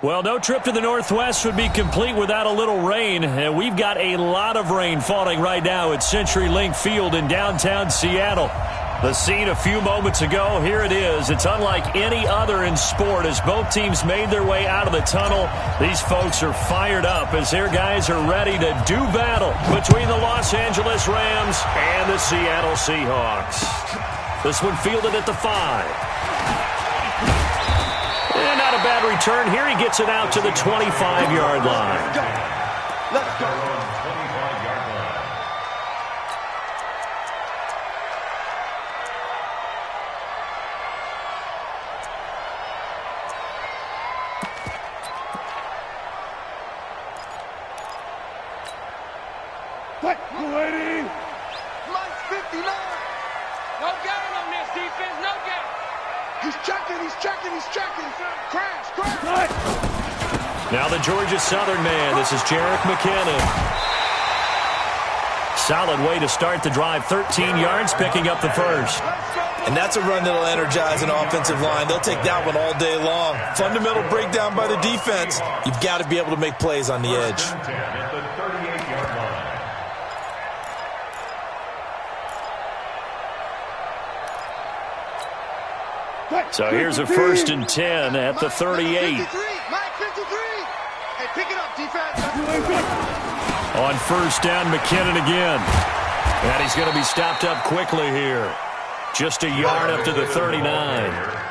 Well, no trip to the Northwest would be complete without a little rain. And we've got a lot of rain falling right now at CenturyLink Field in downtown Seattle. The scene a few moments ago, here it is. It's unlike any other in sport as both teams made their way out of the tunnel. These folks are fired up as their guys are ready to do battle between the Los Angeles Rams and the Seattle Seahawks. This one fielded at the 5. And not a bad return here. He gets it out to the 25-yard line. Let's go. Ready? Mike's 59. No gain on this defense, no gain. He's checking. Crash. Now the Georgia Southern man. This is Jerick McKinnon. Solid way to start the drive. 13 yards, picking up the first. And that's a run that'll energize an offensive line. They'll take that one all day long. Fundamental breakdown by the defense. You've got to be able to make plays on the edge. So here's a 1st and 10 at the 38. Mike 53. Hey, pick it up, defense. On 1st down, McKinnon again. And he's going to be stopped up quickly here. Just a yard up to the 39.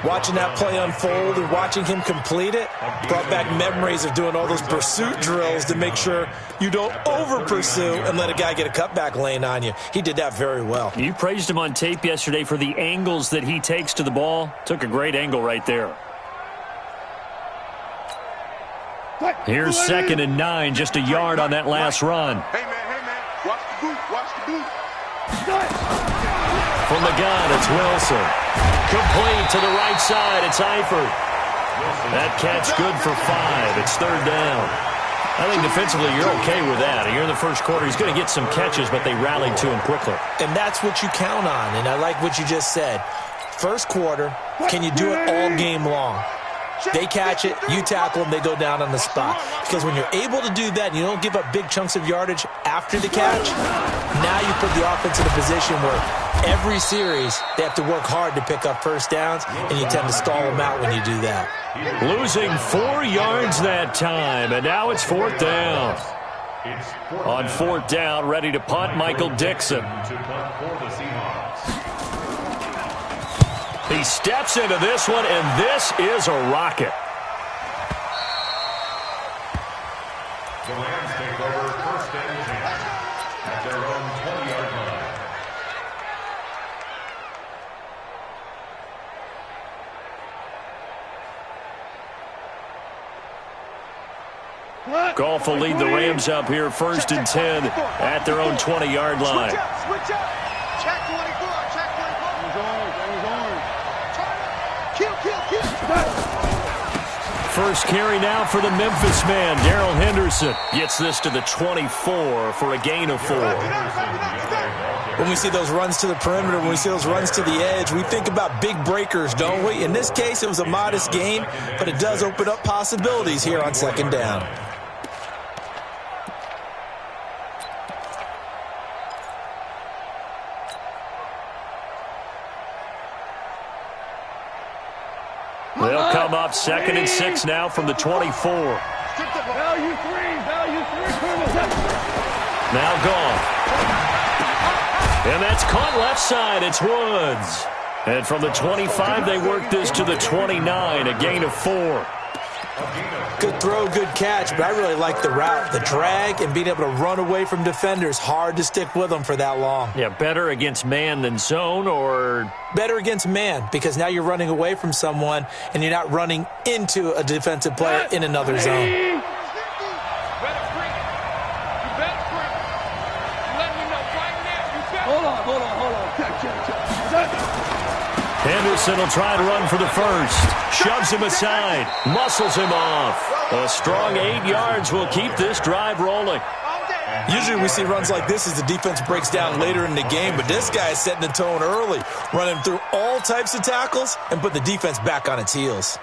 Watching that play unfold and watching him complete it brought back memories of doing all those pursuit drills to make sure you don't over-pursue and let a guy get a cutback lane on you. He did that very well. You praised him on tape yesterday for the angles that he takes to the ball. Took a great angle right there. Here's 2nd and 9, just a yard on that last run. Hey, man. Watch the boot. From the gun, it's Wilson. Complete to the right side, it's Eifert. That catch good for 5. It's 3rd down. I think defensively you're okay with that. Here in the first quarter, he's going to get some catches, but they rallied to him quickly. And that's what you count on, and I like what you just said. First quarter, can you do it all game long? They catch it, you tackle them, they go down on the spot. Because when you're able to do that and you don't give up big chunks of yardage after the catch, now you put the offense in a position where every series they have to work hard to pick up first downs, and you tend to stall them out when you do that. Losing 4 yards that time, and now it's 4th down. On 4th down, ready to punt, Michael Dixon. He steps into this one, and this is a rocket. The Rams take over 1st and 10 at their own 20-yard line. Goff will lead the Rams up here 1st and 10 at their own 20-yard line. Switch up. Check 24. Kill. First carry now for the Memphis man, Darrell Henderson. Gets this to the 24 for a gain of 4. When we see those runs to the perimeter, when we see those runs to the edge, we think about big breakers, don't we? In this case, it was a modest gain, but it does open up possibilities here on 2nd down. They'll come up 2nd and 6 now from the 24. Value 3. Now gone. And that's caught left side. It's Woods. And from the 25, they work this to the 29, a gain of 4. Good throw, good catch, but I really like the route. The drag and being able to run away from defenders. Hard to stick with them for that long. Yeah, better against man than zone, or? Better against man, because now you're running away from someone and you're not running into a defensive player in another zone. Henderson will try to run for the first. Shoves him aside. Muscles him off. A strong 8 yards will keep this drive rolling. Usually we see runs like this as the defense breaks down later in the game, but this guy is setting the tone early, running through all types of tackles and put the defense back on its heels.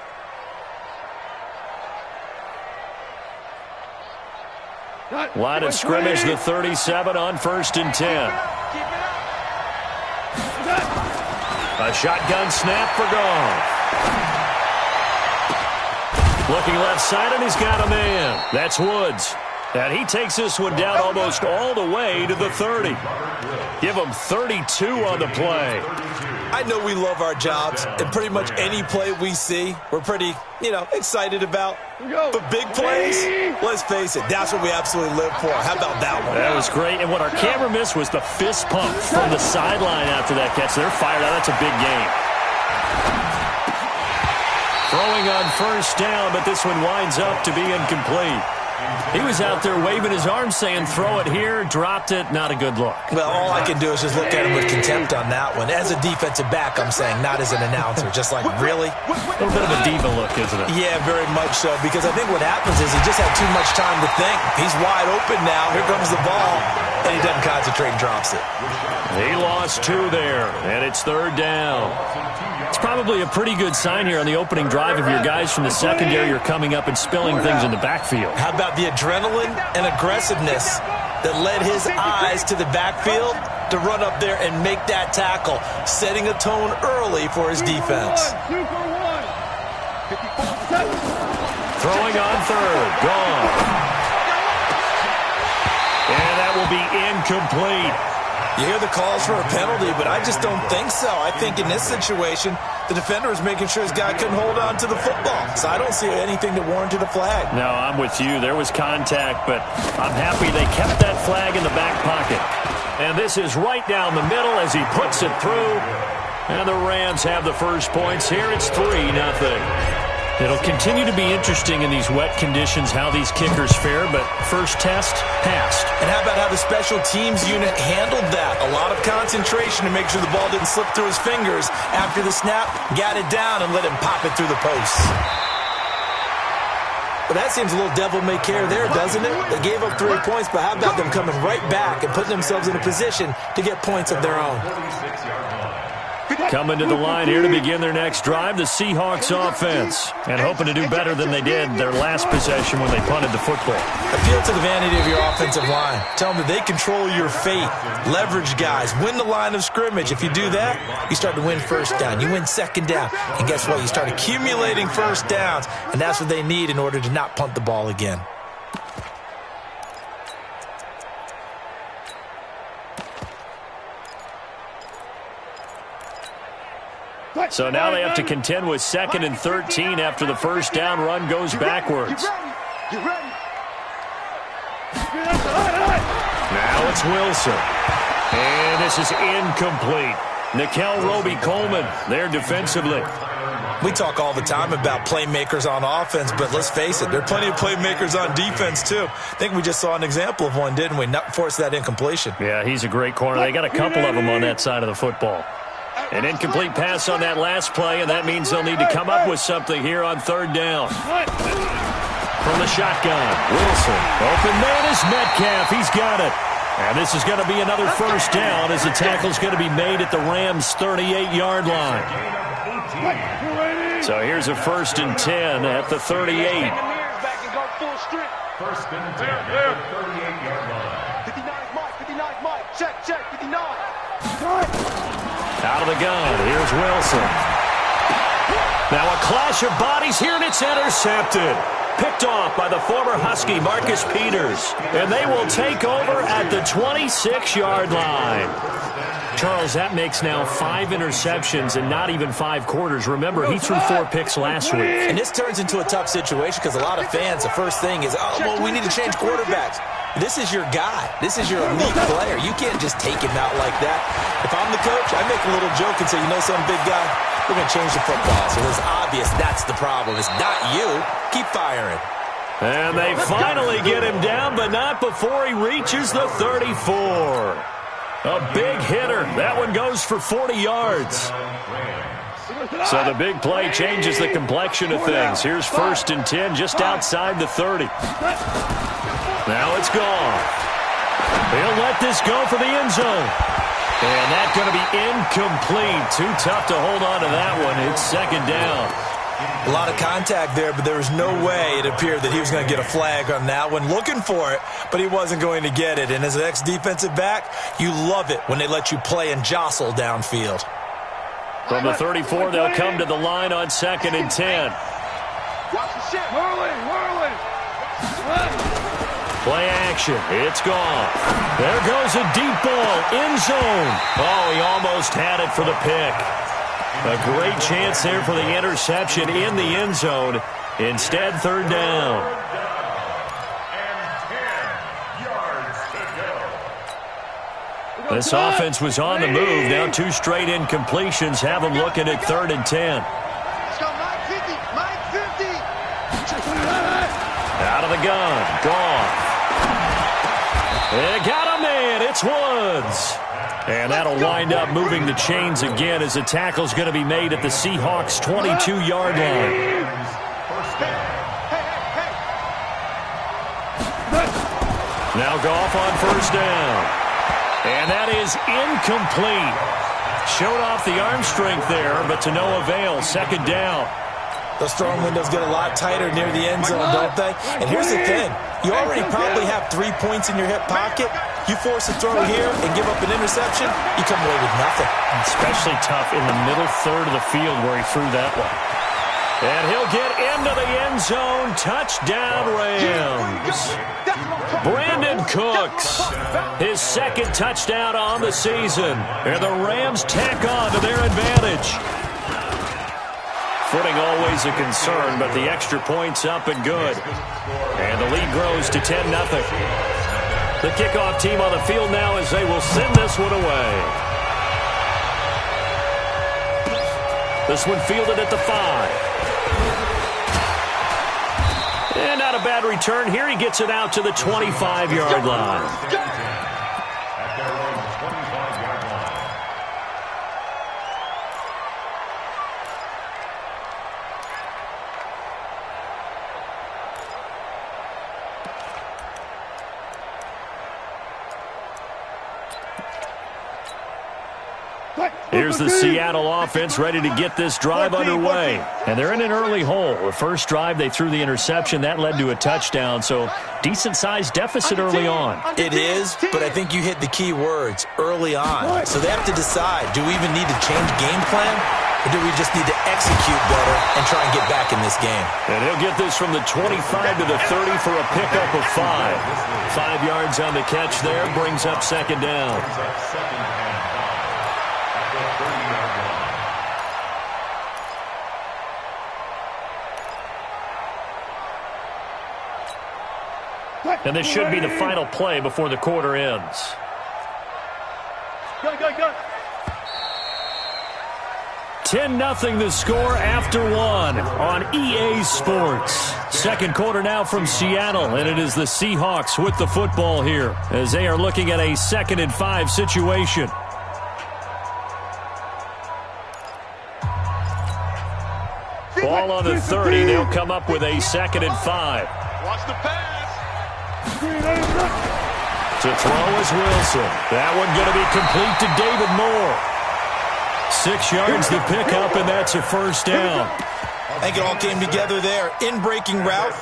Line of scrimmage, the 37 on 1st and 10. A shotgun snap for Goff. Looking left side, and he's got a man. That's Woods. And he takes this one down almost all the way to the 30. Give him 32 on the play. I know we love our jobs, and pretty much any play we see, we're pretty, excited about. But big plays, let's face it, that's what we absolutely live for. How about that one? That was great, and what our camera missed was the fist pump from the sideline after that catch. They're fired out. That's a big game. Throwing on 1st down, but this one winds up to be incomplete. He was out there waving his arms saying, throw it here, dropped it, not a good look. Well, all I can do is just look at him with contempt on that one. As a defensive back, I'm saying, not as an announcer. Just like, really? A little bit of a diva look, isn't it? Yeah, very much so, because I think what happens is he just had too much time to think. He's wide open now. Here comes the ball, and he doesn't concentrate and drops it. He lost 2 there, and it's 3rd down. It's probably a pretty good sign here on the opening drive if your guys from the secondary are coming up and spilling things in the backfield. How about the adrenaline and aggressiveness that led his eyes to the backfield to run up there and make that tackle, setting a tone early for his defense. Throwing on 3rd, gone. And that will be incomplete. You hear the calls for a penalty, but I just don't think so. I think in this situation, the defender is making sure his guy couldn't hold on to the football. So I don't see anything that warranted a flag. No, I'm with you. There was contact, but I'm happy they kept that flag in the back pocket. And this is right down the middle as he puts it through. And the Rams have the first points here. It's 3-0. It'll continue to be interesting in these wet conditions how these kickers fare, but first test, passed. And how about how the special teams unit handled that? A lot of concentration to make sure the ball didn't slip through his fingers. After the snap, got it down and let him pop it through the posts. But that seems a little devil-may-care there, doesn't it? They gave up 3 points, but how about them coming right back and putting themselves in a position to get points of their own? Coming to the line here to begin their next drive, the Seahawks offense. And hoping to do better than they did their last possession when they punted the football. Appeal to the vanity of your offensive line. Tell them that they control your fate. Leverage guys. Win the line of scrimmage. If you do that, you start to win 1st down. You win 2nd down. And guess what? You start accumulating 1st downs. And that's what they need in order to not punt the ball again. So now they have to contend with 2nd and 13 after the 1st down run goes backwards. Now it's Wilson. And this is incomplete. Nickel Roby-Coleman there defensively. We talk all the time about playmakers on offense, but let's face it, there are plenty of playmakers on defense too. I think we just saw an example of one, didn't we? Not force that incompletion. Yeah, he's a great corner. They got a couple of them on that side of the football. An incomplete pass on that last play, and that means they'll need to come up with something here on 3rd down. From the shotgun, Wilson. Open man is Metcalf. He's got it. And this is going to be another 1st down as the tackle's going to be made at the Rams' 38-yard line. So here's a 1st and 10 at the 38. 1st and 10 at the 38-yard line. 59 Mike. Check, 59. Out of the gun, here's Wilson. Now a clash of bodies here, and it's intercepted. Picked off by the former Husky, Marcus Peters. And they will take over at the 26-yard line. Charles, that makes now 5 interceptions and not even 5 quarters. Remember, he threw 4 picks last week. And this turns into a tough situation because a lot of fans, the first thing is, oh, well, we need to change quarterbacks. This is your guy. This is your elite player. You can't just take him out like that. If I'm the coach, I make a little joke and say, you know something, big guy? We're going to change the football. So it's obvious that's the problem. It's not you. Keep firing. And they finally get him down, but not before he reaches the 34. A big hitter. That one goes for 40 yards. So the big play changes the complexion of things. Here's 1st and 10 just outside the 30. Now it's gone. He'll let this go for the end zone. And that's going to be incomplete. Too tough to hold on to that one. It's 2nd down. A lot of contact there, but there was no way it appeared that he was going to get a flag on that one. Looking for it, but he wasn't going to get it. And as an ex-defensive back, you love it when they let you play and jostle downfield. From the 34, they'll come to the line on 2nd and 10. Watch the shit. Whirling. Play action. It's gone. There goes a deep ball. End zone. Oh, he almost had it for the pick. A great chance there for the interception in the end zone. Instead, 3rd down. This offense was on the move. Now 2 straight incompletions have them looking at 3rd and 10. Let's go, Mike 50. Mike 50. Out of the gun. Gone. They got him in. It's Woods. And that'll wind up moving the chains again as the tackle's going to be made at the Seahawks' 22-yard line. Now Goff on 1st down. And that is incomplete. Showed off the arm strength there, but to no avail. 2nd down. Those throwing windows get a lot tighter near the end zone, don't they? And here's the thing. You already probably have 3 points in your hip pocket. You force a throw here and give up an interception, you come away with nothing. Especially tough in the middle third of the field where he threw that one. And he'll get into the end zone. Touchdown, Rams. Brandon Cooks, his 2nd touchdown on the season. And the Rams tack on to their advantage. Footing always a concern, but the extra point's up and good. And the lead grows to 10-0. The kickoff team on the field now as they will send this one away. This one fielded at the 5. And not a bad return here. He gets it out to the 25-yard line. Here's the Seattle offense ready to get this drive underway. And they're in an early hole. The first drive, they threw the interception. That led to a touchdown, so decent-sized deficit early on. It is, but I think you hit the key words, early on. So they have to decide, do we even need to change game plan, or do we just need to execute better and try and get back in this game? And he'll get this from the 25 to the 30 for a pickup of 5. 5 yards on the catch there, brings up 2nd down. And this should be the final play before the quarter ends. Go. 10-0 the score after 1 on EA Sports. 2nd quarter now from Seattle, and it is the Seahawks with the football here as they are looking at a 2nd and 5 situation. Ball on the 30. They'll come up with a 2nd and 5. Watch the pass. To throw is Wilson. That one going to be complete to David Moore. 6 yards the pickup, and that's a 1st down. I think it all came together there. In-breaking route,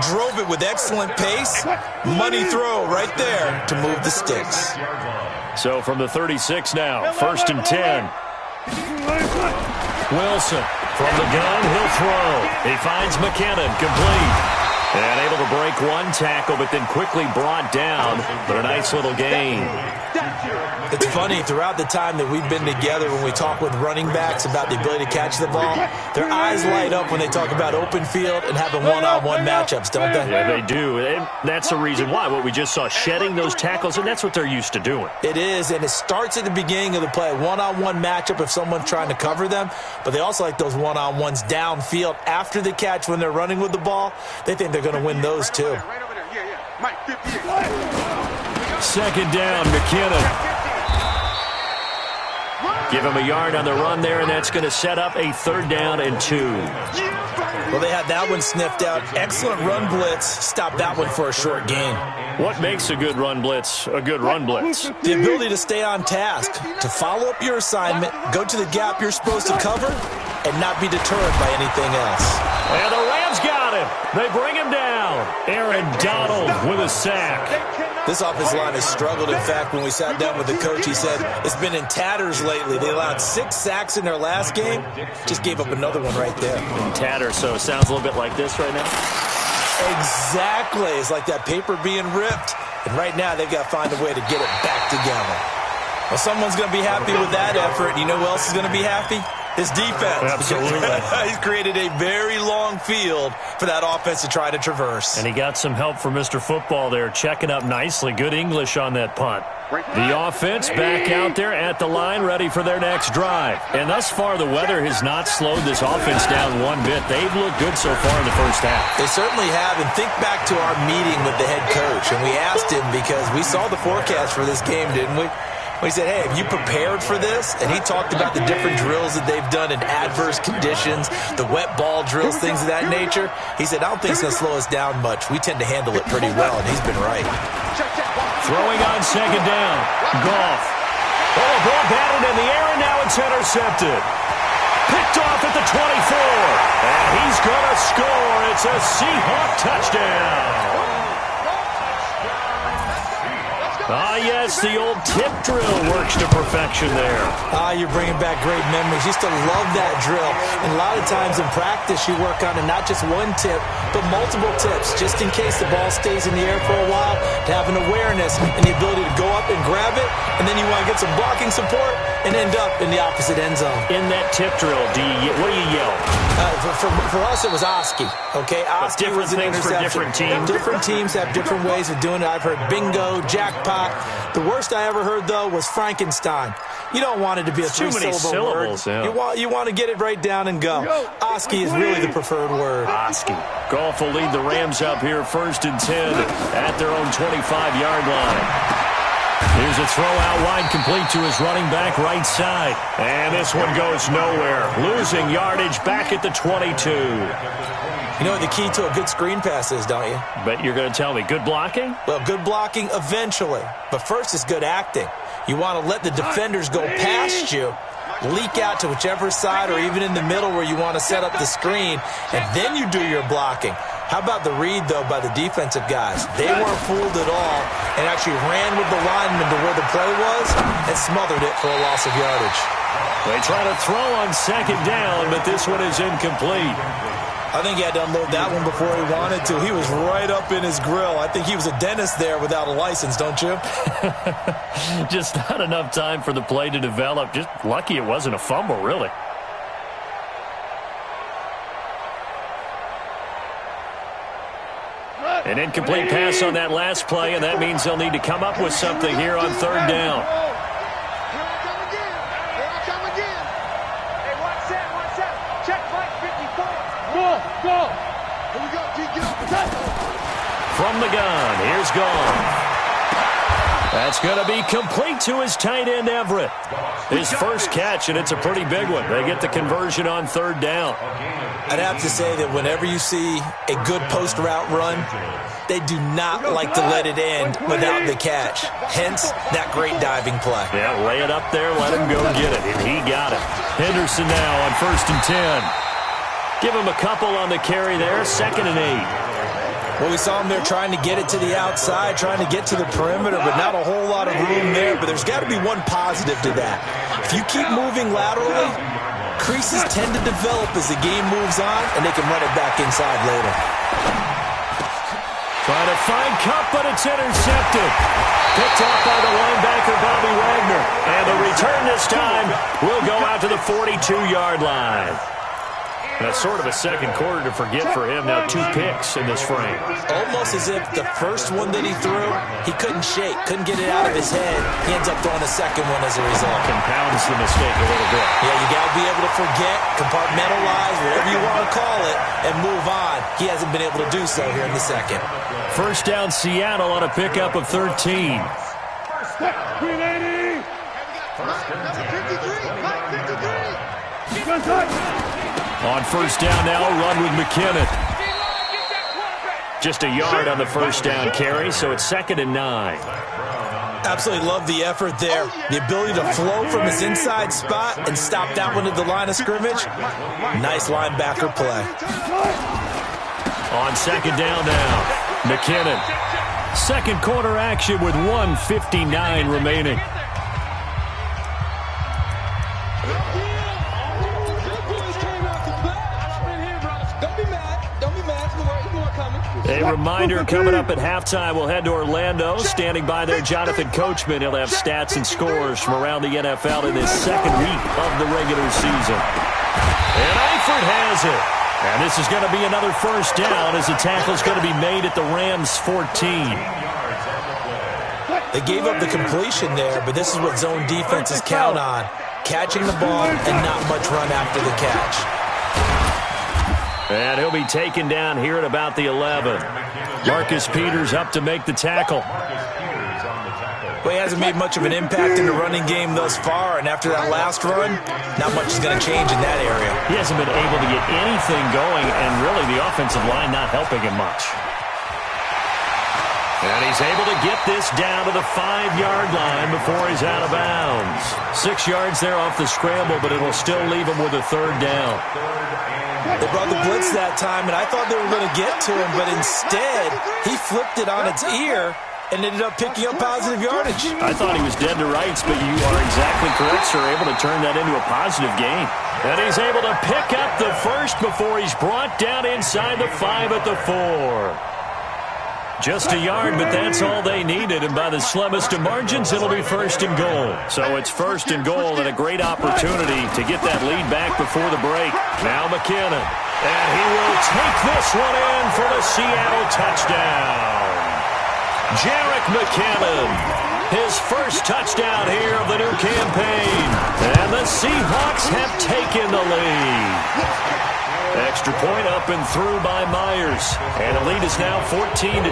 drove it with excellent pace. Money throw right there to move the sticks. So from the 36 now, 1st and 10. Wilson from the gun, he'll throw. He finds McKinnon, complete. And able to break 1 tackle, but then quickly brought down. But a nice little gain. It's funny, throughout the time that we've been together, when we talk with running backs about the ability to catch the ball, their eyes light up when they talk about open field and having one-on-one matchups, don't they? Yeah, they do. And that's the reason why. What we just saw, shedding those tackles, and that's what they're used to doing. It is, and it starts at the beginning of the play. One-on-one matchup if someone's trying to cover them, but they also like those one-on-ones downfield after the catch when they're running with the ball. They think they're going to win those too. Right over there. Yeah. Mike 58. 2nd down, McKinnon. Give him a yard on the run there, and that's going to set up a 3rd down and 2. Well, they had that one sniffed out. Excellent run blitz. Stopped that one for a short gain. What makes a good run blitz a good run blitz? The ability to stay on task, to follow up your assignment, go to the gap you're supposed to cover, and not be deterred by anything else. And the Rams got him. They bring him down. Aaron Donald with a sack. This offensive line has struggled. In fact, when we sat down with the coach, he said it's been in tatters lately. They allowed 6 sacks in their last game. Just gave up another one right there. In tatters, so it sounds a little bit like this right now. Exactly. It's like that paper being ripped. And right now, they've got to find a way to get it back together. Well, someone's going to be happy with that effort. You know who else is going to be happy? His defense. Absolutely. He's created a very long field for that offense to try to traverse. And he got some help from Mr. Football there, checking up nicely. Good English on that punt. The offense back out there at the line, ready for their next drive. And thus far, the weather has not slowed this offense down one bit. They've looked good so far in the first half. They certainly have. And think back to our meeting with the head coach. And we asked him, because we saw the forecast for this game, didn't we? We said, hey, have you prepared for this? And he talked about the different drills that they've done in adverse conditions, the wet ball drills, things of that nature. He said, I don't think it's going to slow us down much. We tend to handle it pretty well, and he's been right. Throwing on second down. Goff. Oh, a ball batted in the air, and now it's intercepted. Picked off at the 24. And he's going to score. It's a Seahawk touchdown. Ah, yes, the old tip drill works to perfection there. Ah, you're bringing back great memories. Used to love that drill. And a lot of times in practice, you work on it, not just one tip, but multiple tips, just in case the ball stays in the air for a while, to have an awareness and the ability to go up and grab it, and then you want to get some blocking support and end up in the opposite end zone. In that tip drill, what do you yell? For us, it was Oski. Okay, Oski was an interception. Different teams. Different teams have different ways of doing it. I've heard bingo, jackpot. The worst I ever heard, though, was Frankenstein. You don't want it to be a three-syllable word. Yeah. You want to get it right down and go. Oski is really the preferred word. Oski. Goff will lead the Rams up here 1st and 10 at their own 25-yard line. Here's a throw out wide, complete to his running back right side. And this one goes nowhere. Losing yardage back at the 22. You know what the key to a good screen pass is, don't you? But you're going to tell me, good blocking? Well, good blocking eventually. But first is good acting. You want to let the defenders go past you, leak out to whichever side or even in the middle where you want to set up the screen, and then you do your blocking. How about the read, though, by the defensive guys? They weren't fooled at all and actually ran with the lineman to where the play was and smothered it for a loss of yardage. They try to throw on second down, but this one is incomplete. I think he had to unload that one before he wanted to. He was right up in his grill. I think he was a dentist there without a license, don't you? Just not enough time for the play to develop. Just lucky it wasn't a fumble, really. An incomplete pass on that last play, and that means they'll need to come up with something here on 3rd down. From the gun, here's Goff. That's going to be complete to his tight end, Everett. His first catch, and it's a pretty big one. They get the conversion on 3rd down. I'd have to say that whenever you see a good post route run, they do not like to let it end without the catch. Hence, that great diving play. Yeah, lay it up there, let him go get it, and he got it. Henderson now on 1st and 10. Give him a couple on the carry there, 2nd and 8. Well, we saw him there trying to get it to the outside, trying to get to the perimeter, but not a whole lot of room there. But there's got to be one positive to that. If you keep moving laterally, creases tend to develop as the game moves on, and they can run it back inside later. Trying to find Cup, but it's intercepted. Picked off by the linebacker, Bobby Wagner. And the return this time will go out to the 42-yard line. That's sort of a second quarter to forget for him. Now 2 picks in this frame. Almost as if the first one that he threw, he couldn't shake, couldn't get it out of his head. He ends up throwing a second one as a result. Compounds the mistake a little bit. Yeah, you got to be able to forget, compartmentalize, whatever you want to call it, and move on. He hasn't been able to do so here in the second. 1st down, Seattle on a pickup of 13. On 1st down now, run with McKinnon. Just a yard on the 1st down carry, so it's 2nd and 9. Absolutely love the effort there. The ability to flow from his inside spot and stop that one at the line of scrimmage. Nice linebacker play. On second down now, McKinnon. Second quarter action with 1:59 remaining. A reminder, coming up at halftime, we'll head to Orlando. Standing by there, Jonathan Coachman. He'll have stats and scores from around the NFL in his second week of the regular season. And Eifert has it. And this is going to be another first down as the tackle's going to be made at the Rams' 14. They gave up the completion there, but this is what zone defenses count on. Catching the ball and not much run after the catch. And he'll be taken down here at about the 11. Marcus Peters up to make the tackle. Well, he hasn't made much of an impact in the running game thus far, and after that last run, not much is going to change in that area. He hasn't been able to get anything going, and really the offensive line not helping him much. And he's able to get this down to the 5-yard line before he's out of bounds. 6 yards there off the scramble, but it will still leave him with a third down. They brought the blitz that time, and I thought they were going to get to him, but instead, he flipped it on its ear and ended up picking up positive yardage. I thought he was dead to rights, but you are exactly correct, sir. Able to turn that into a positive gain. And he's able to pick up the first before he's brought down inside the 5 at the 4. Just a yard, but that's all they needed, and by the slimmest of margins, it'll be first and goal. So it's first and goal and a great opportunity to get that lead back before the break. Now McKinnon, and he will take this one in for the Seattle touchdown. Jerick McKinnon, his first touchdown here of the new campaign, and the Seahawks have taken the lead. Extra point up and through by Myers. And the lead is now 14-10.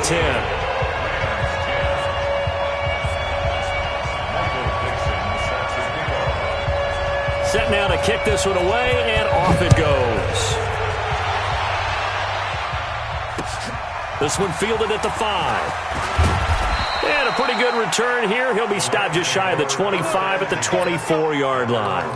Set now to kick this one away, and off it goes. This one fielded at the 5. And a pretty good return here. He'll be stopped just shy of the 25 at the 24-yard line.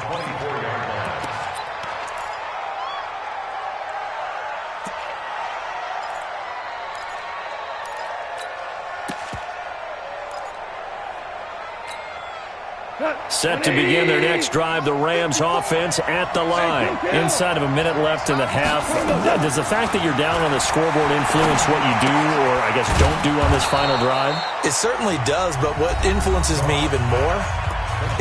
Set to begin their next drive, the Rams offense at the line. Inside of a minute left in the half. Does the fact that you're down on the scoreboard influence what you do, or I guess don't do on this final drive? It certainly does, but what influences me even more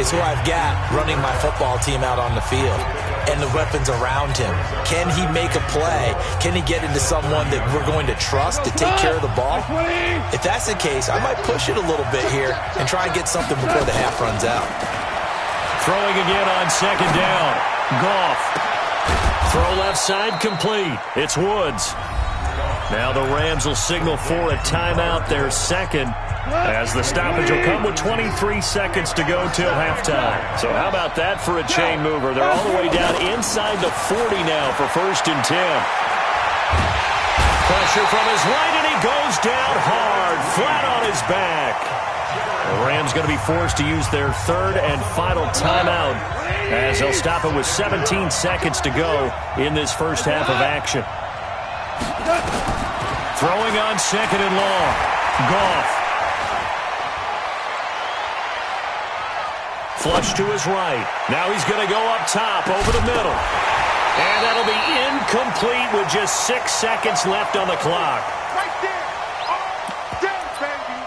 is who I've got running my football team out on the field and the weapons around him. Can he make a play? Can he get into someone that we're going to trust to take care of the ball? If that's the case, I might push it a little bit here and try and get something before the half runs out. Throwing again on second down. Goff. Throw left side complete. It's Woods. Now the Rams will signal for a timeout, their second, as the stoppage will come with 23 seconds to go till halftime. So how about that for a chain mover? They're all the way down inside the 40 now for first and 10. Pressure from his right, and he goes down hard, flat on his back. The Rams going to be forced to use their third and final timeout as they'll stop it with 17 seconds to go in this first half of action. Throwing on second and long. Goff. Flush to his right. Now he's going to go up top over the middle. And that'll be incomplete with just 6 seconds left on the clock. Right there. All day, baby.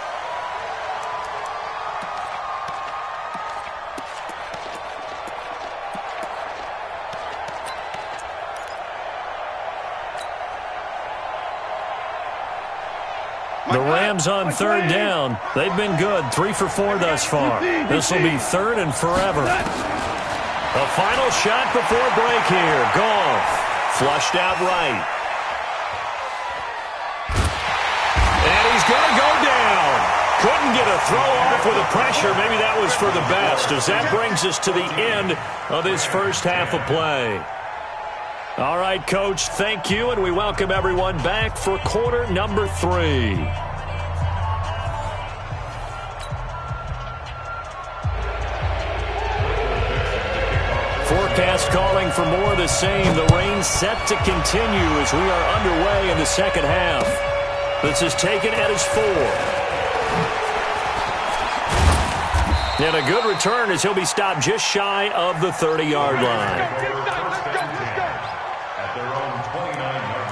The Rams on third down. They've been good. 3 for 4 thus far. This will be third and forever. A final shot before break here. Goff. Flushed out right. And he's going to go down. Couldn't get a throw off with the pressure. Maybe that was for the best, as that brings us to the end of this first half of play. All right, Coach, thank you, and we welcome everyone back for quarter number 3. forecast calling for more of the same. The rain set to continue as we are underway in the second half. This is taken at his 4. And a good return as he'll be stopped just shy of the 30-yard line. At their own 29-yard line.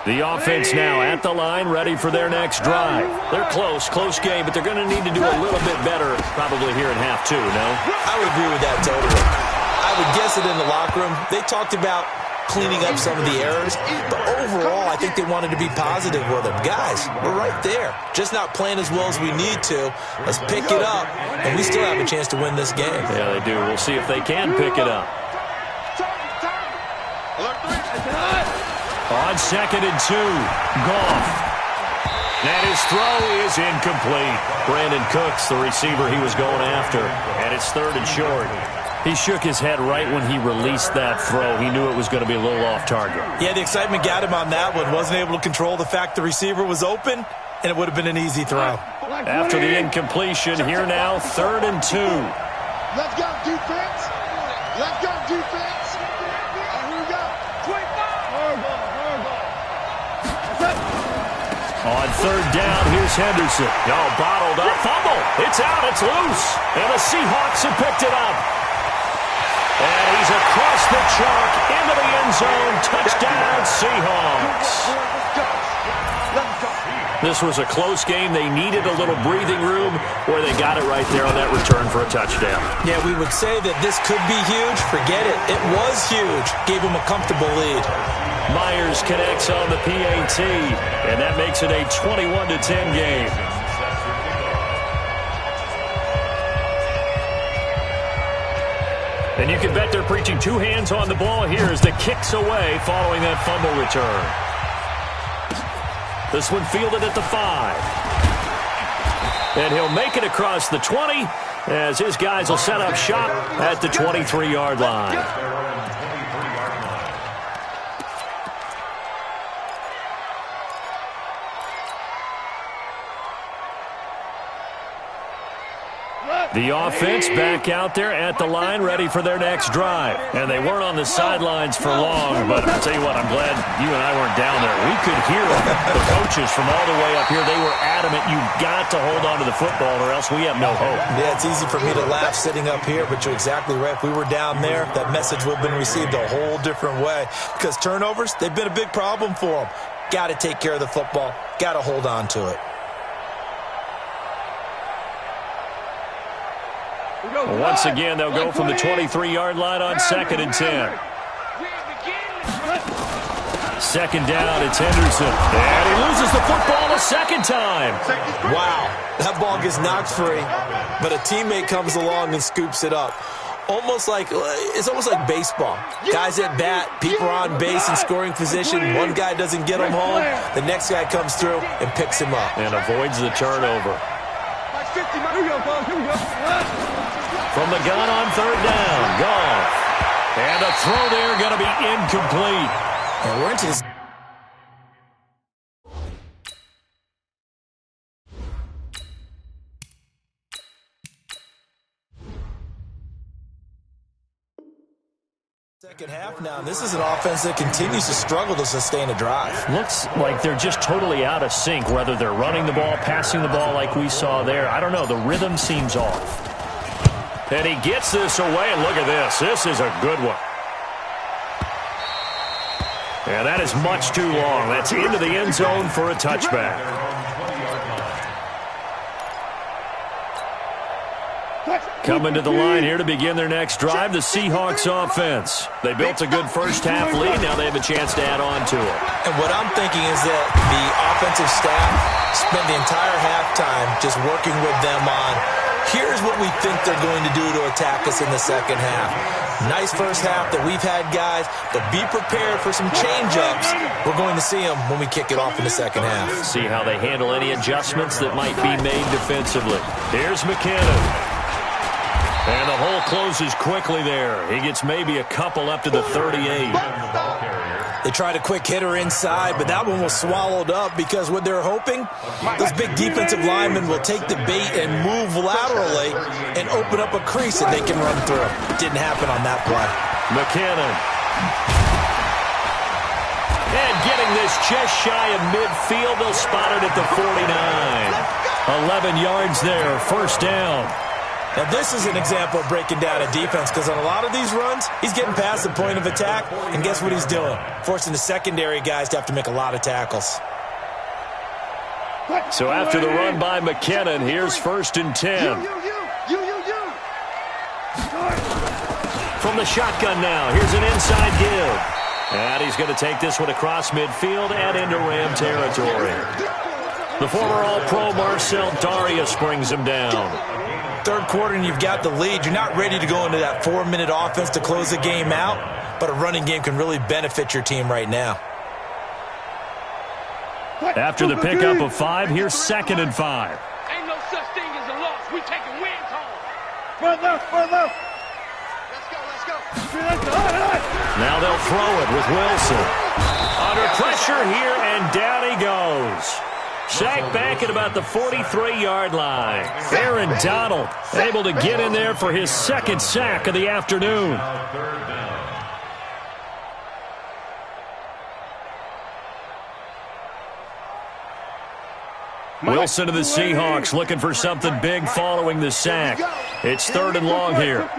The offense now at the line, ready for their next drive. They're close game, but they're going to need to do a little bit better probably here in half 2, no? I would agree with that totally. I would guess it in the locker room. They talked about cleaning up some of the errors, but overall, I think they wanted to be positive with them. Guys, we're right there. Just not playing as well as we need to. Let's pick it up, and we still have a chance to win this game. Yeah, they do. We'll see if they can pick it up. On 2nd and 2, Goff. And his throw is incomplete. Brandon Cooks, the receiver he was going after. And it's 3rd and short. He shook his head right when he released that throw. He knew it was going to be a little off target. Yeah, the excitement got him on that one. Wasn't able to control the fact the receiver was open, and it would have been an easy throw. After the incompletion, here now, 3rd and 2. Let's go, defense. Let's go, defense. Here we go. On 3rd down, here's Henderson. Oh, bottled up. Fumble. It's out. It's loose. And the Seahawks have picked it up. And he's across the chalk into the end zone. Touchdown, Seahawks. This was a close game. They needed a little breathing room, where they got it right there on that return for a touchdown. Yeah, we would say that this could be huge. Forget it. It was huge. Gave him a comfortable lead. Myers connects on the PAT, and that makes it a 21-10 game. And you can bet they're preaching 2 hands on the ball here as the kick's away following that fumble return. This one fielded at the 5. And he'll make it across the 20 as his guys will set up shop at the 23-yard line. The offense back out there at the line, ready for their next drive. And they weren't on the sidelines for long, but I'll tell you what, I'm glad you and I weren't down there. We could hear the coaches from all the way up here. They were adamant, you've got to hold on to the football or else we have no hope. Yeah, it's easy for me to laugh sitting up here, but you're exactly right. If we were down there, that message would have been received a whole different way. Because turnovers, they've been a big problem for them. Got to take care of the football. Got to hold on to it. Once again, they'll go from the 23-yard line on 2nd and 10. 2nd down, it's Henderson. And he loses the football a second time. Wow, that ball gets knocked free, but a teammate comes along and scoops it up. It's almost like baseball. Guys at bat, people are on base in scoring position. One guy doesn't get him home. The next guy comes through and picks him up. And avoids the turnover. From the gun on 3rd down, Goff. And a throw there going to be incomplete. And we're into this. Second half now, and this is an offense that continues to struggle to sustain a drive. Looks like they're just totally out of sync, whether they're running the ball, passing the ball like we saw there. I don't know. The rhythm seems off. And he gets this away, and look at this. This is a good one. And that is much too long. That's into the end zone for a touchback. Coming to the line here to begin their next drive, the Seahawks offense. They built a good first-half lead. Now they have a chance to add on to it. And what I'm thinking is that the offensive staff spent the entire halftime just working with them on, here's what we think they're going to do to attack us in the second half. Nice first half that we've had, guys, but be prepared for some change-ups. We're going to see them when we kick it off in the second half. See how they handle any adjustments that might be made defensively. Here's McKinnon. And the hole closes quickly there. He gets maybe a couple up to the 38. They tried a quick hitter inside, but that one was swallowed up because what they're hoping, those big defensive linemen will take the bait and move laterally and open up a crease that they can run through. Didn't happen on that play. McKinnon. And getting this just shy of midfield, they'll spot it at the 49. 11 yards there, first down. Now, this is an example of breaking down a defense because on a lot of these runs, he's getting past the point of attack, and guess what he's doing? Forcing the secondary guys to have to make a lot of tackles. So after the run by McKinnon, here's first and 10. From the shotgun now, here's an inside give. And he's going to take this one across midfield and into Ram territory. The former All-Pro Marcel Darius brings him down. Third quarter and you've got the lead. You're not ready to go into that 4-minute offense to close the game out, but a running game can really benefit your team right now. After the pickup of 5, here's second and 5. Ain't no such thing as a loss. We taking wins home. Let's go. Now they'll throw it with Wilson. Under pressure here, and down he goes. Sacked back at about the 43-yard line. Aaron Donald able to get in there for his second sack of the afternoon. Wilson to the Seahawks looking for something big following the sack. It's third and long here.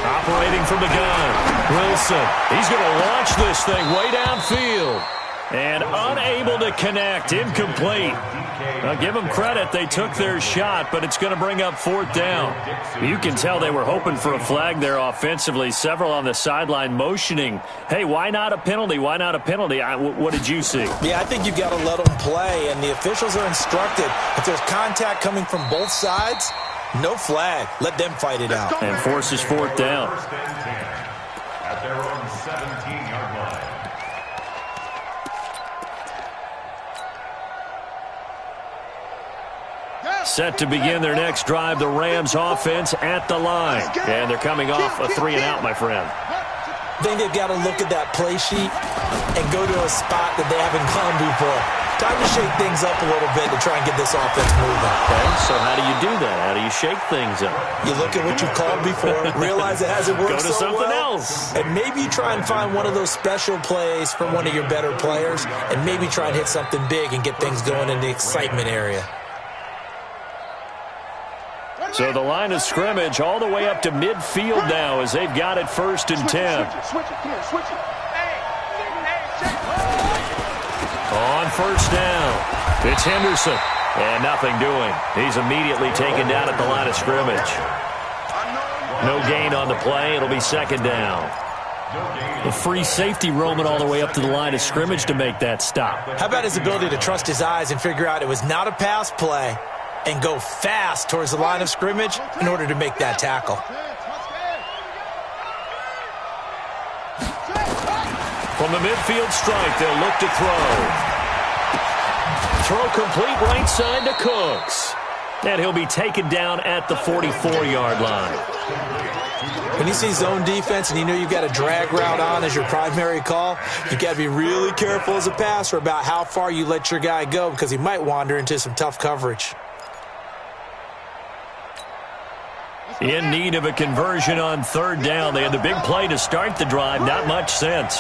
Operating from the gun. Wilson, he's going to launch this thing way downfield. And unable to connect, incomplete. Now, give them credit, they took their shot, but it's going to bring up fourth down. You can tell they were hoping for a flag there offensively. Several on the sideline motioning, hey, why not a penalty? Why not a penalty? What did you see? Yeah, I think you've got to let them play, and the officials are instructed. If there's contact coming from both sides, no flag. Let them fight it out. And forces fourth down. At their own 17-yard line. Set to begin their next drive, the Rams offense at the line. And they're coming off a 3-and-out, my friend. I think they've got to look at that play sheet and go to a spot that they haven't gone before. Time to shake things up a little bit to try and get this offense moving. Okay, so how do you do that? How do you shake things up? You look at what you called before, realize it hasn't worked so well. Go to something else. And maybe you try and find one of those special plays from one of your better players, and maybe try and hit something big and get things going in the excitement area. So the line of scrimmage all the way up to midfield now as they've got it first and 10. Switch it. On first down, it's Henderson. And nothing doing. He's immediately taken down at the line of scrimmage. No gain on the play. It'll be second down. A free safety roaming all the way up to the line of scrimmage to make that stop. How about his ability to trust his eyes and figure out it was not a pass play and go fast towards the line of scrimmage in order to make that tackle? From the midfield strike, they'll look to throw. Throw complete right side to Cooks. And he'll be taken down at the 44-yard line. When you see zone defense and you know you've got a drag route on as your primary call, you've got to be really careful as a passer about how far you let your guy go because he might wander into some tough coverage. In need of a conversion on third down. They had the big play to start the drive. Not much sense.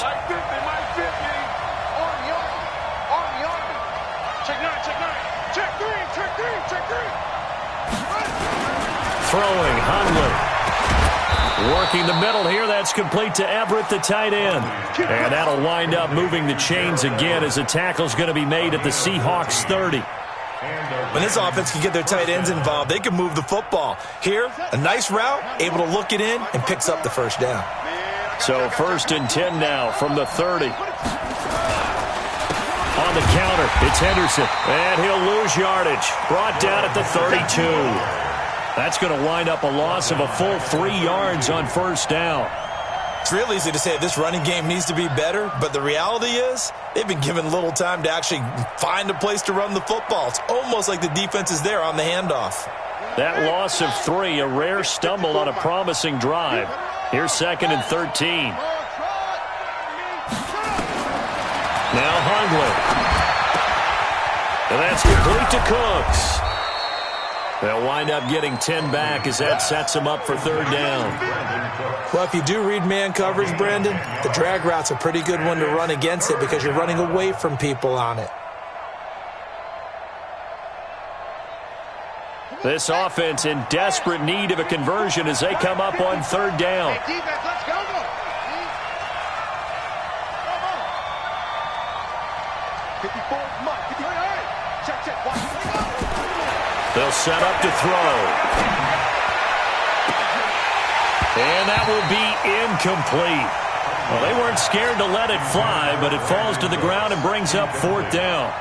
Throwing, Hundley. Working the middle here. That's complete to Everett, the tight end. And that'll wind up moving the chains again as the tackle's going to be made at the Seahawks 30. When this offense can get their tight ends involved, they can move the football. Here, a nice route, able to look it in, and picks up the first down. So first and 10 now from the 30. On the counter, it's Henderson. And he'll lose yardage. Brought down at the 32. That's going to wind up a loss of a full 3 yards on first down. It's real easy to say this running game needs to be better, but the reality is they've been given little time to actually find a place to run the football. It's almost like the defense is there on the handoff. That loss of 3, a rare stumble on a promising drive. Here's 2nd and 13. Now Hundley. And that's complete to Cooks. They'll wind up getting 10 back as that sets them up for 3rd down. Well, if you do read man coverage, Brandon, the drag route's a pretty good one to run against it because you're running away from people on it. This offense in desperate need of a conversion as they come up on 3rd down. Hey, defense, let's go. They'll set up to throw. And that will be incomplete. Well, they weren't scared to let it fly, but it falls to the ground and brings up 4th down.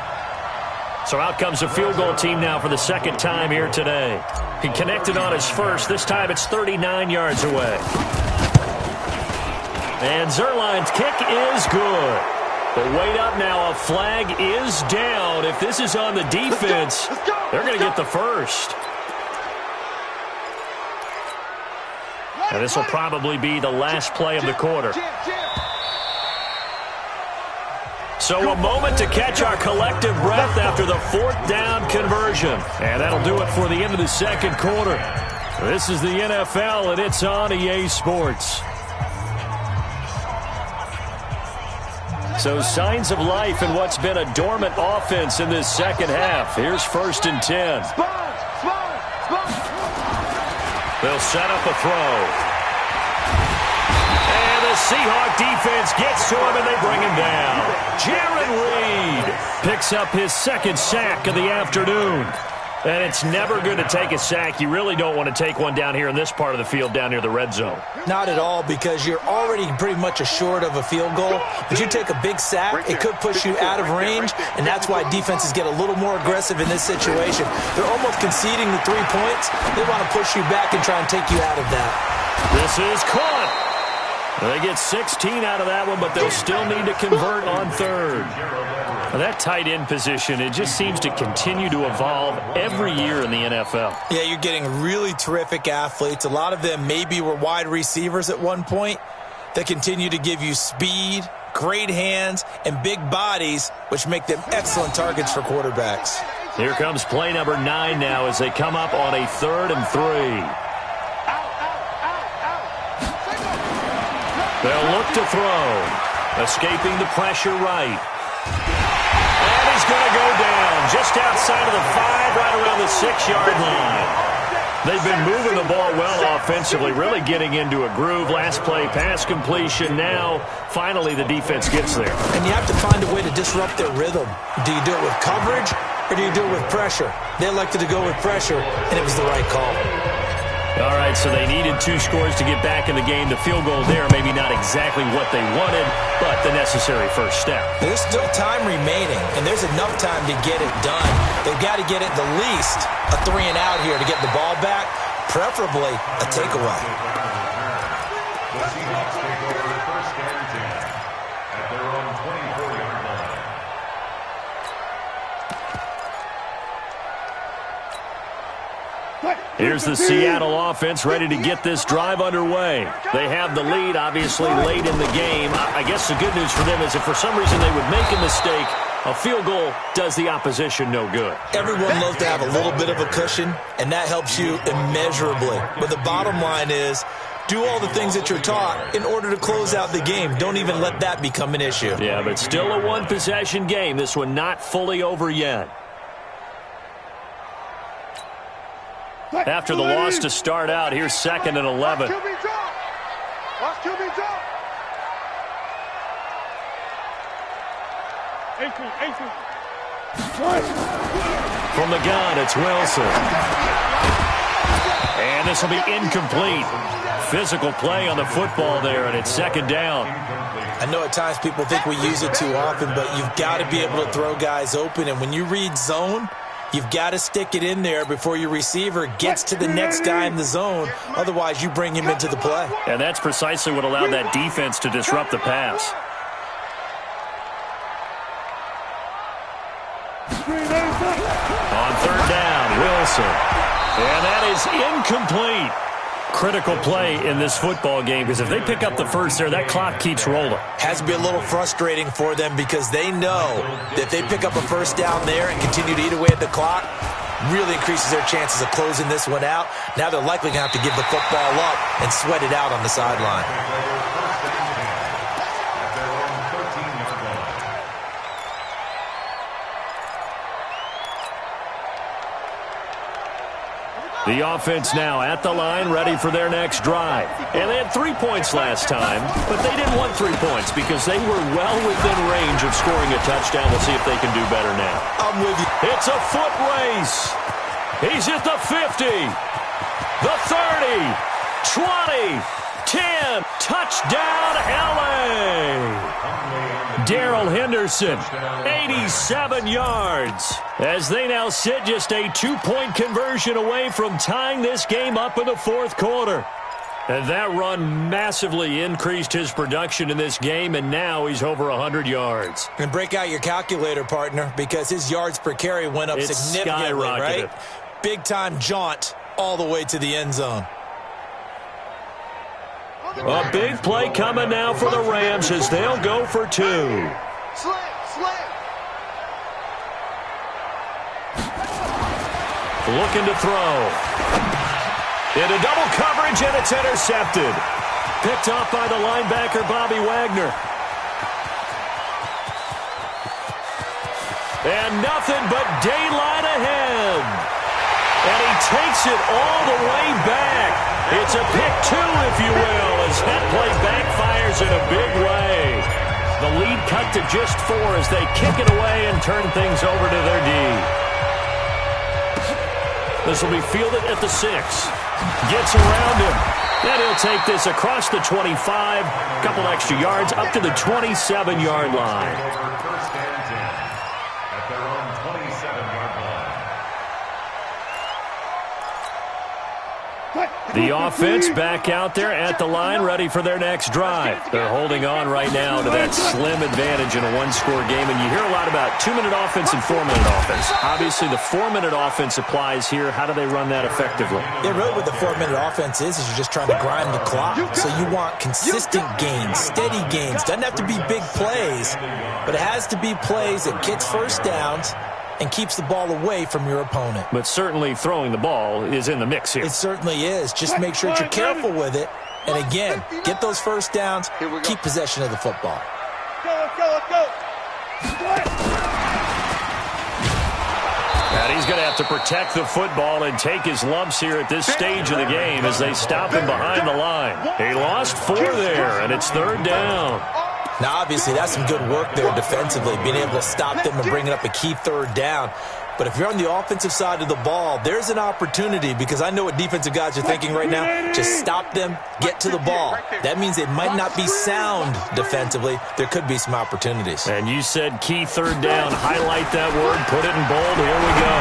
So out comes a field goal team now for the 2nd time here today. He connected on his first. This time it's 39 yards away. And Zerline's kick is good. But wait up now, a flag is down. If this is on the defense, they're going to get the first. And this will probably be the last play of the quarter. So a moment to catch our collective breath after the 4th down conversion. And that'll do it for the end of the 2nd quarter. This is the NFL, and it's on EA Sports. So signs of life in what's been a dormant offense in this 2nd half. Here's 1st and 10. They'll set up a throw. And the Seahawk defense gets to him and they bring him down. Jaron Reed picks up his 2nd sack of the afternoon. And it's never good to take a sack. You really don't want to take one down here in this part of the field down near the red zone. Not at all, because you're already pretty much assured of a field goal. But you take a big sack, it could push you out of range, and that's why defenses get a little more aggressive in this situation. They're almost conceding the 3 points. They want to push you back and try and take you out of that. This is caught. They get 16 out of that one, but they'll still need to convert on 3rd. That tight end position, it just seems to continue to evolve every year in the NFL. Yeah, you're getting really terrific athletes. A lot of them maybe were wide receivers at one point that continue to give you speed, great hands, and big bodies, which make them excellent targets for quarterbacks. Here comes play number 9 now as they come up on a 3rd and 3. They'll look to throw. Escaping the pressure right. And he's going to go down just outside of the 5, right around the 6-yard line. They've been moving the ball well offensively, really getting into a groove. Last play, pass completion. Now, finally, the defense gets there. And you have to find a way to disrupt their rhythm. Do you do it with coverage, or do you do it with pressure? They elected to go with pressure, and it was the right call. All right, so they needed 2 scores to get back in the game. The field goal there, maybe not exactly what they wanted, but the necessary first step. There's still time remaining, and there's enough time to get it done. They've got to get at the least a 3 and out here to get the ball back, preferably a takeaway. The Seahawks take over 1st and 10 at their own 24-yard line. Here's the Seattle offense ready to get this drive underway. They have the lead, obviously, late in the game. I guess the good news for them is if for some reason they would make a mistake, a field goal does the opposition no good. Everyone loves to have a little bit of a cushion, and that helps you immeasurably. But the bottom line is, do all the things that you're taught in order to close out the game. Don't even let that become an issue. Yeah, but still a one-possession game. This one not fully over yet. After the loss to start out, here's 2nd and 11. Watch QB drop. From the gun, it's Wilson. And this will be incomplete. Physical play on the football there, and it's 2nd down. I know at times people think we use it too often, but you've got to be able to throw guys open. And when you read zone, You've got to stick it in there before your receiver gets to the next guy in the zone. Otherwise, you bring him into the play. And that's precisely what allowed that defense to disrupt the pass. On third down, Wilson. And that is incomplete. Critical play in this football game, because if they pick up the first there, that clock keeps rolling. Has to be a little frustrating for them because they know that if they pick up a first down there and continue to eat away at the clock, really increases their chances of closing this one out. Now they're likely going to have to give the football up and sweat it out on the sideline. The offense now at the line, ready for their next drive. And they had 3 points last time, but they didn't want 3 points because they were well within range of scoring a touchdown. We'll see if they can do better now. I'm with you. It's a foot race. He's at the 50, the 30, 20, 10. Touchdown, L.A. Darrell Henderson, 87 yards, as they now sit just a 2-point conversion away from tying this game up in the fourth quarter. And that run massively increased his production in this game, and now he's over 100 yards. And break out your calculator, partner, because his yards per carry went up significantly, right? Big-time jaunt all the way to the end zone. A big play coming now for the Rams as they'll go for 2. Looking to throw. Into double coverage, and it's intercepted. Picked off by the linebacker, Bobby Wagner. And nothing but daylight ahead. And he takes it all the way back. It's a pick 2, if you will, as that play backfires in a big way. The lead cut to just 4 as they kick it away and turn things over to their D. This will be fielded at the 6. Gets around him. And he'll take this across the 25. Couple extra yards up to the 27-yard line. First and 10 at their own 27-yard line. The offense back out there at the line, ready for their next drive. They're holding on right now to that slim advantage in a one-score game, and you hear a lot about 2-minute offense and 4-minute offense. Obviously, the 4-minute offense applies here. How do they run that effectively? Yeah, really what the 4-minute offense is you're just trying to grind the clock. So you want consistent gains, steady gains. Doesn't have to be big plays, but it has to be plays that gets first downs and keeps the ball away from your opponent. But certainly throwing the ball is in the mix here. It certainly is. Just make sure that you're careful with it. And again, get those first downs, keep possession of the football. Let's go. And he's going to have to protect the football and take his lumps here at this stage of the game as they stop him behind the line. He lost 4 there, and it's third down. Now, obviously, that's some good work there defensively, being able to stop them and bringing up a key third down. But if you're on the offensive side of the ball, there's an opportunity, because I know what defensive guys are thinking right now. Just stop them, get to the ball. That means they might not be sound defensively. There could be some opportunities. And you said key third down. Highlight that word. Put it in bold. Here we go.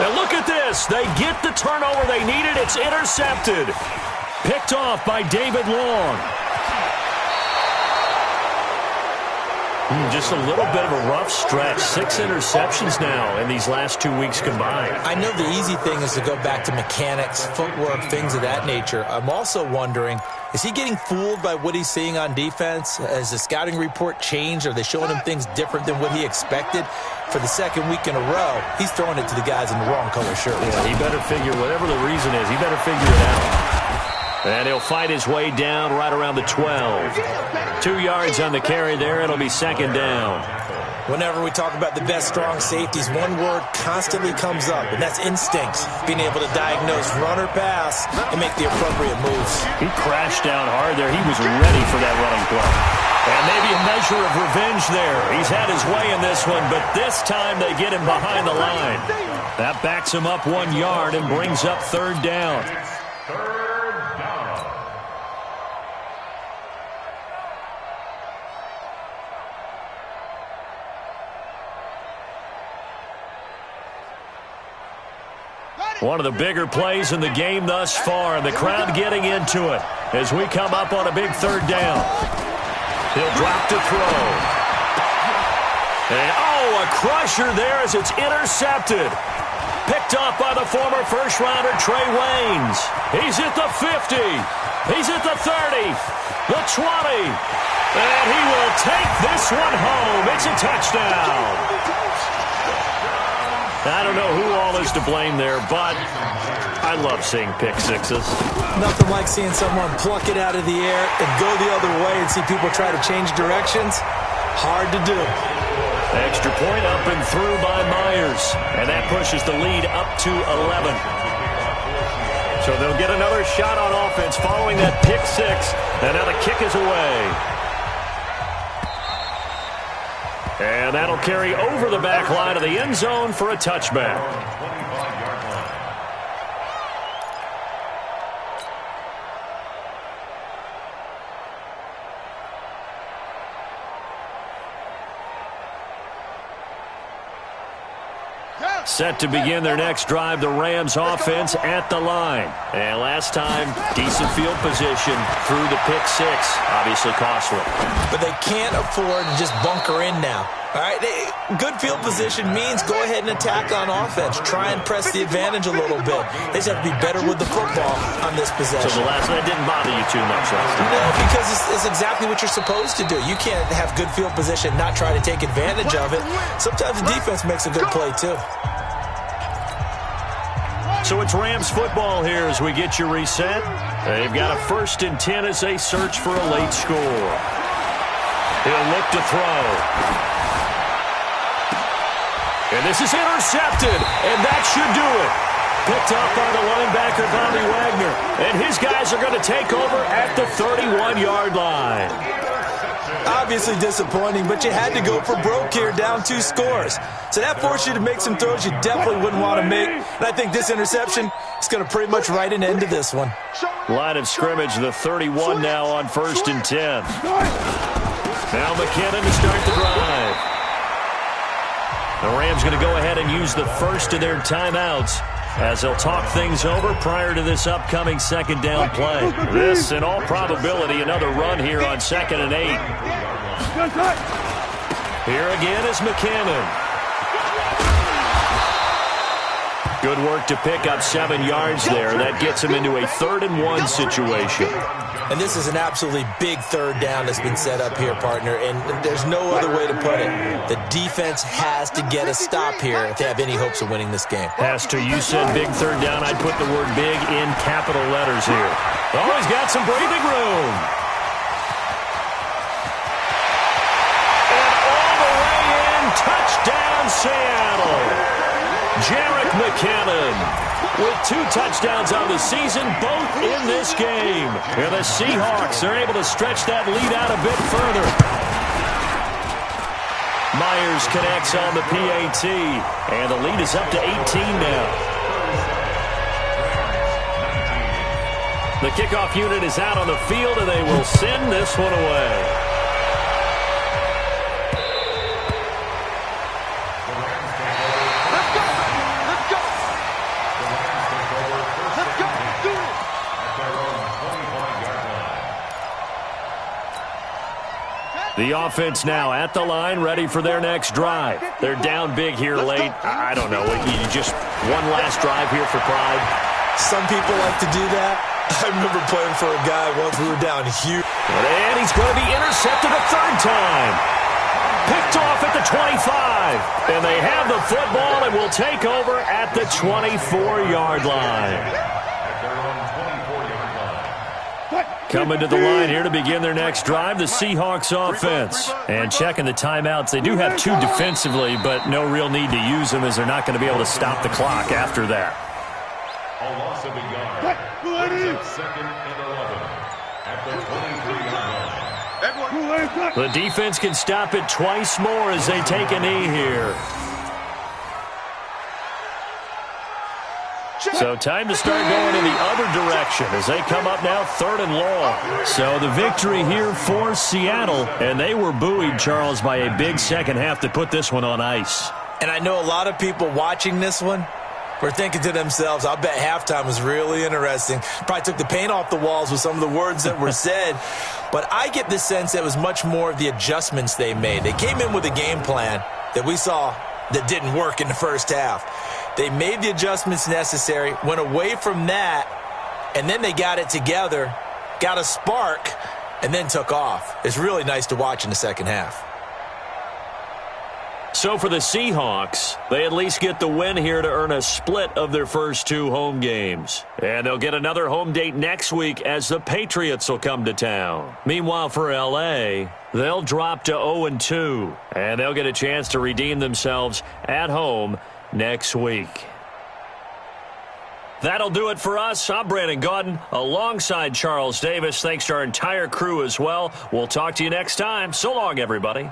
And look at this. They get the turnover they needed. It's intercepted. Picked off by David Long. Just a little bit of a rough stretch. 6 interceptions now in these last 2 weeks combined. I know the easy thing is to go back to mechanics, footwork, things of that nature. I'm also wondering, is he getting fooled by what he's seeing on defense? Has the scouting report changed? Are they showing him things different than what he expected? For the second week in a row, he's throwing it to the guys in the wrong color shirt. Yeah, he better figure, whatever the reason is, he better figure it out. And he'll fight his way down right around the 12. 2 yards on the carry there. It'll be second down. Whenever we talk about the best strong safeties, one word constantly comes up, and that's instincts. Being able to diagnose run or pass and make the appropriate moves. He crashed down hard there. He was ready for that running play. And maybe a measure of revenge there. He's had his way in this one, but this time they get him behind the line. That backs him up 1 yard and brings up third down. One of the bigger plays in the game thus far, and the crowd getting into it as we come up on a big third down. He'll drop to throw. And, a crusher there as it's intercepted. Picked off by the former first-rounder Trey Waynes. He's at the 50. He's at the 30. The 20. And he will take this one home. It's a touchdown. I don't know who all is to blame there, but I love seeing pick sixes. Nothing like seeing someone pluck it out of the air and go the other way and see people try to change directions. Hard to do. Extra point up and through by Myers. And that pushes the lead up to 11. So they'll get another shot on offense following that pick six. And now the kick is away. And that'll carry over the back line of the end zone for a touchback. Set to begin their next drive, the Rams offense at the line. And last time, decent field position through the pick six. Obviously costly. But they can't afford to just bunker in now. All right, good field position means go ahead and attack on offense. Try and press the advantage a little bit. They just have to be better with the football on this possession. So the last one didn't bother you too much, right? No, because it's exactly what you're supposed to do. You can't have good field position, not try to take advantage of it. Sometimes the defense makes a good play, too. So it's Rams football here as we get you reset. They've got a 1st and 10 as they search for a late score. He'll look to throw. And this is intercepted, and that should do it. Picked up by the linebacker, Bobby Wagner. And his guys are going to take over at the 31-yard line. Obviously disappointing, but you had to go for broke here, down 2 scores. So that forced you to make some throws you definitely wouldn't want to make. And I think this interception is going to pretty much write an end to this one. Line of scrimmage, the 31 now on 1st and 10. Now McKinnon to start the drive. The Rams going to go ahead and use the first of their timeouts as they'll talk things over prior to this upcoming 2nd down play. This, in all probability, another run here on 2nd and 8. Here again is McKinnon. Good work to pick up 7 yards there. That gets him into a 3rd and 1 situation. And this is an absolutely big 3rd down that's been set up here, partner, and there's no other way to put it. The defense has to get a stop here if they have any hopes of winning this game. Has to. You said big 3rd down. I'd put the word big in capital letters here. Oh, he's got some breathing room. And all the way in, touchdown Seattle. Jerick McKinnon with 2 touchdowns on the season, both in this game. And the Seahawks are able to stretch that lead out a bit further. Myers connects on the PAT, and the lead is up to 18 now. The kickoff unit is out on the field, and they will send this one away. The offense now at the line, ready for their next drive. They're down big here late. I don't know. You just one last drive here for pride. Some people like to do that. I remember playing for a guy once we were down huge. And he's going to be intercepted a 3rd time. Picked off at the 25. And they have the football and will take over at the 24-yard line. Coming to the line here to begin their next drive, the Seahawks offense. And checking the timeouts, they do have 2 defensively, but no real need to use them as they're not going to be able to stop the clock after that. A loss of a yard. Brings up 2nd and 11 at the 23-yard line. The defense can stop it twice more as they take a knee here. So time to start going in the other direction as they come up now 3rd and long. So the victory here for Seattle, and they were buoyed, Charles, by a big second half to put this one on ice. And I know a lot of people watching this one were thinking to themselves, I'll bet halftime was really interesting. Probably took the paint off the walls with some of the words that were said. But I get the sense that it was much more of the adjustments they made. They came in with a game plan that we saw that didn't work in the first half. They made the adjustments necessary, went away from that, and then they got it together, got a spark, and then took off. It's really nice to watch in the second half. So for the Seahawks, they at least get the win here to earn a split of their first 2 home games. And they'll get another home date next week as the Patriots will come to town. Meanwhile, for L.A., they'll drop to 0-2, and they'll get a chance to redeem themselves at home next week. That'll do it for us. I'm Brandon Gaudin alongside Charles Davis. Thanks to our entire crew as well. We'll talk to you next time. So long, everybody.